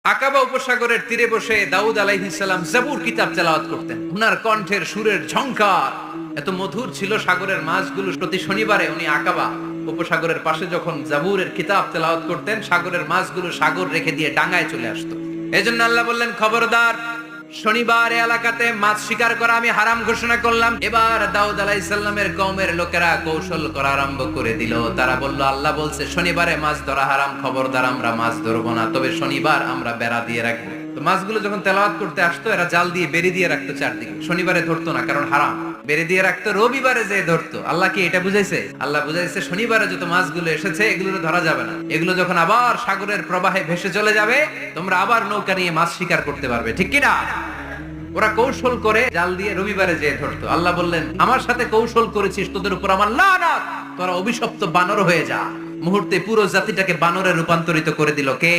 আকাবা উপসাগরের তীরে বসে দাউদ আলাইহিস সালাম জাবুর কিতাব তেলাওয়াত করতেন। উনার কণ্ঠের সুরের ঝংকার এত মধুর ছিল, সাগরের মাছগুলো প্রতি শনিবারে উনি আকাবা উপসাগরের পাশে যখন জাবুরের কিতাব তেলাওয়াত করতেন, সাগরের মাছগুলো সাগর রেখে দিয়ে ডাঙায় চলে আসতো। এজন্য আল্লাহ বললেন, খবরদার, শনিবার এলাকাতে মাছ শিকার করা আমি হারাম ঘোষণা করলাম। এবার দাউদ আলাইহিস সালামের কওমের লোকেরা কৌশল করা আরম্ভ করে দিল। তারা বলল, আল্লাহ বলছে শনিবারে মাছ ধরা হারাম, খবরদার আমরা মাছ ধরবো না, তবে শনিবার আমরা বেড়া দিয়ে রাখবো। তো মাছগুলো যখন তেলাওয়াত করতে আসতো, এরা জাল দিয়ে বেরি দিয়ে রাখতো চারদিকে, শনিবারে ধরতো না, কারণ হারাম। বেরি দিয়ে রাখতো, রবিবারে যে ধরতো। আল্লাহ কি এটা বুঝাইছে? আল্লাহ বুঝাইছে শনিবারে যত মাছগুলো এসেছে এগুলো ধরা যাবে না, এগুলো যখন আবার সাগরের প্রবাহে ভেসে চলে যাবে, তোমরা আবার নৌকা নিয়ে মাছ শিকার করতে পারবে, ঠিক কিনা? ওরা কৌশল করে জাল দিয়ে রবিবারে যেয়ে ধরতো। আল্লাহ বললেন, আমার সাথে কৌশল করেছিস, তোদের উপর আমার লানত, তোরা অভিশপ্ত বানর হয়ে যা। মুহূর্তে পুরো জাতিটাকে বানরে রূপান্তরিত করে দিল কে?